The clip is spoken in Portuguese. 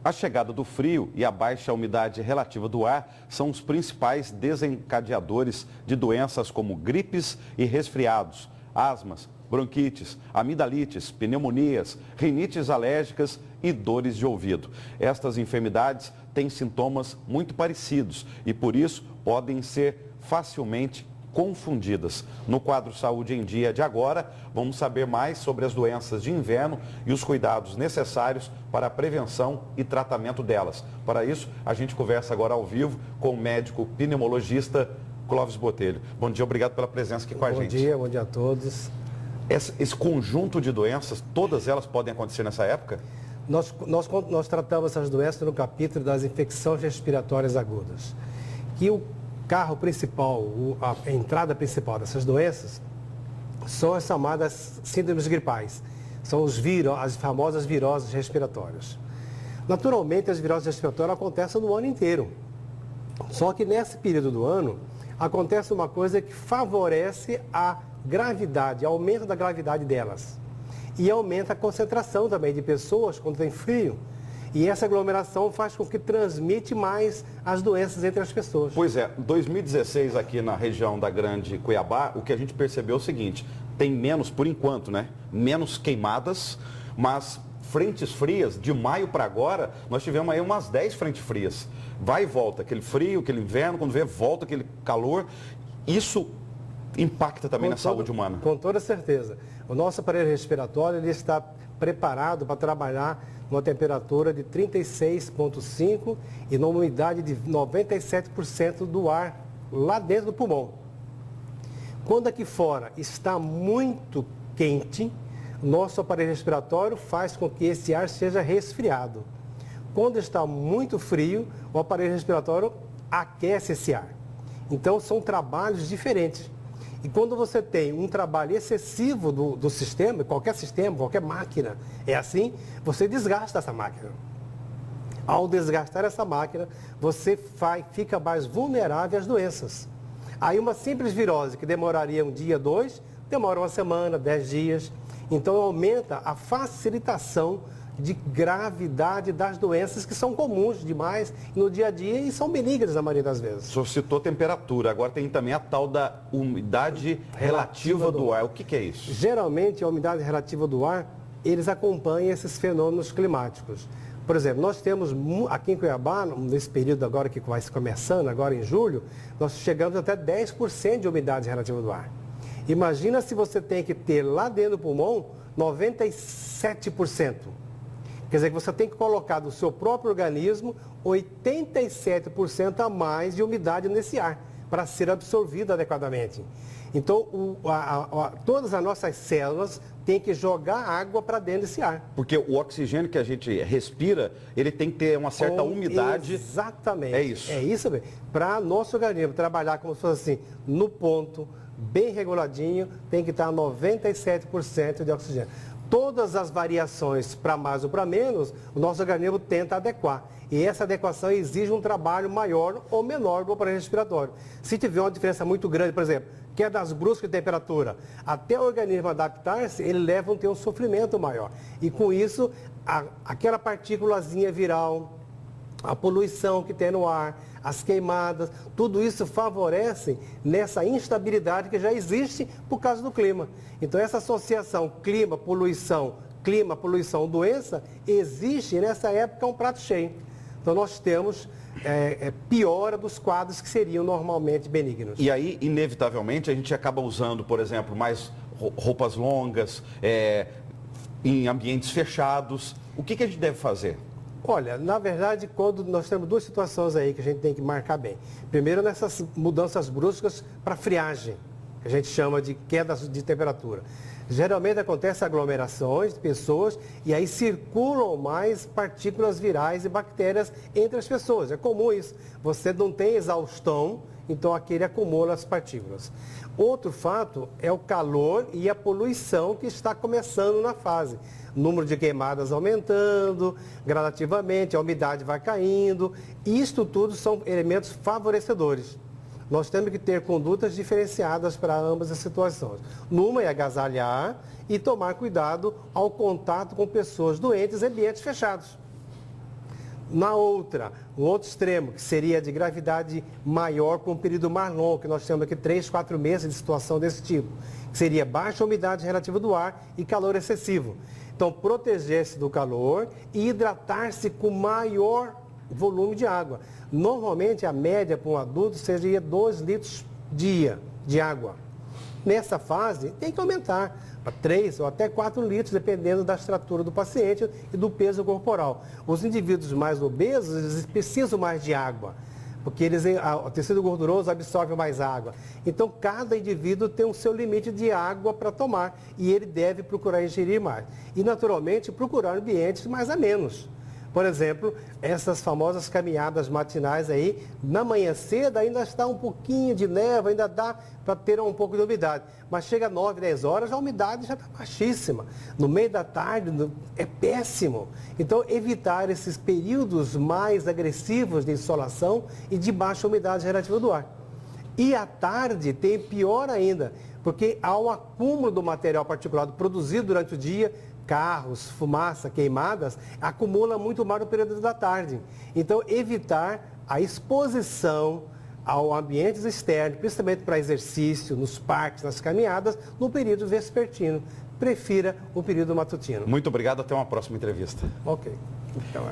A chegada do frio e a baixa umidade relativa do ar são os principais desencadeadores de doenças como gripes e resfriados, asmas, bronquites, amidalites, pneumonias, rinites alérgicas e dores de ouvido. Estas enfermidades têm sintomas muito parecidos e, por isso, podem ser facilmente confundidas. No quadro Saúde em Dia de agora, vamos saber mais sobre as doenças de inverno e os cuidados necessários para a prevenção e tratamento delas. Para isso, a gente conversa agora ao vivo com o médico pneumologista Clóvis Botelho. Bom dia, obrigado pela presença aqui com a gente. Bom dia a todos. Esse conjunto de doenças, todas elas podem acontecer nessa época? Nós tratamos essas doenças no capítulo das infecções respiratórias agudas. Que o carro principal, a entrada principal dessas doenças são as chamadas síndromes gripais. São as famosas viroses respiratórias. Naturalmente, as viroses respiratórias acontecem no ano inteiro. Só que nesse período do ano, acontece uma coisa que favorece a gravidade, aumento da gravidade delas. E aumenta a concentração também de pessoas quando tem frio. E essa aglomeração faz com que transmite mais as doenças entre as pessoas. Pois é, 2016 aqui na região da Grande Cuiabá, o que a gente percebeu é o seguinte, tem menos, por enquanto, né? Menos queimadas, mas frentes frias, de maio para agora, nós tivemos aí umas 10 frentes frias. Vai e volta, aquele frio, aquele inverno, quando vê, volta aquele calor. Isso impacta também na saúde humana. Com toda certeza. O nosso aparelho respiratório ele está preparado para trabalhar numa temperatura de 36,5 e numa umidade de 97% do ar lá dentro do pulmão. Quando aqui fora está muito quente, nosso aparelho respiratório faz com que esse ar seja resfriado. Quando está muito frio, o aparelho respiratório aquece esse ar. Então, são trabalhos diferentes. E quando você tem um trabalho excessivo do sistema, qualquer máquina é assim, você desgasta essa máquina. Ao desgastar essa máquina, você fica mais vulnerável às doenças. Aí uma simples virose que demoraria um dia, 2, demora uma semana, 10 dias. Então aumenta a facilitação de gravidade das doenças que são comuns demais no dia a dia e são benignas na maioria das vezes. O senhor citou temperatura, agora tem também a tal da umidade relativa do ar. O que é isso? Geralmente a umidade relativa do ar, eles acompanham esses fenômenos climáticos. Por exemplo, nós temos aqui em Cuiabá, nesse período agora que vai começando, agora em julho, nós chegamos até 10% de umidade relativa do ar. Imagina se você tem que ter lá dentro do pulmão 97%. Quer dizer que você tem que colocar do seu próprio organismo 87% a mais de umidade nesse ar para ser absorvido adequadamente. Então, todas as nossas células têm que jogar água para dentro desse ar. Porque o oxigênio que a gente respira, ele tem que ter uma certa umidade. Exatamente. É isso. É isso mesmo. Para nosso organismo trabalhar como se fosse assim, no ponto, bem reguladinho, tem que estar 97% de oxigênio. Todas as variações para mais ou para menos, o nosso organismo tenta adequar. E essa adequação exige um trabalho maior ou menor do aparelho respiratório. Se tiver uma diferença muito grande, por exemplo, quedas bruscas de temperatura, até o organismo adaptar-se, ele leva a ter um sofrimento maior. E com isso, aquela partículazinha viral, a poluição que tem no ar, as queimadas, tudo isso favorece nessa instabilidade que já existe por causa do clima. Então essa associação clima, poluição, doença, existe nessa época um prato cheio. Então nós temos piora dos quadros que seriam normalmente benignos. E aí, inevitavelmente, a gente acaba usando, por exemplo, mais roupas longas, em ambientes fechados. O que a gente deve fazer? Olha, na verdade, quando nós temos duas situações aí que a gente tem que marcar bem. Primeiro, nessas mudanças bruscas para friagem, que a gente chama de quedas de temperatura. Geralmente acontece aglomerações de pessoas e aí circulam mais partículas virais e bactérias entre as pessoas. É comum isso. Você não tem exaustão, então aquele acumula as partículas. Outro fato é o calor e a poluição que está começando na fase. O número de queimadas aumentando gradativamente, a umidade vai caindo. Isto tudo são elementos favorecedores. Nós temos que ter condutas diferenciadas para ambas as situações. Numa é agasalhar e tomar cuidado ao contato com pessoas doentes em ambientes fechados. Na outra, um outro extremo, que seria de gravidade maior por um período mais longo, que nós temos aqui 3, 4 meses de situação desse tipo, que seria baixa umidade relativa do ar e calor excessivo. Então, proteger-se do calor e hidratar-se com maior volume de água. Normalmente, a média para um adulto seria 2 litros dia de água. Nessa fase, tem que aumentar para 3 ou até 4 litros, dependendo da estrutura do paciente e do peso corporal. Os indivíduos mais obesos, eles precisam mais de água, porque o tecido gorduroso absorve mais água. Então, cada indivíduo tem o seu limite de água para tomar e ele deve procurar ingerir mais. E, naturalmente, procurar ambientes mais amenos. Por exemplo, essas famosas caminhadas matinais aí, na manhã cedo ainda está um pouquinho de névoa, ainda dá para ter um pouco de umidade. Mas chega 9, 10 horas, a umidade já está baixíssima. No meio da tarde é péssimo. Então, evitar esses períodos mais agressivos de insolação e de baixa umidade relativa do ar. E à tarde tem pior ainda, porque há um acúmulo do material particulado produzido durante o dia, carros, fumaça, queimadas, acumula muito mais no período da tarde. Então, evitar a exposição ao ambientes externos, principalmente para exercício, nos parques, nas caminhadas, no período vespertino. Prefira o período matutino. Muito obrigado, até uma próxima entrevista. Ok. Então,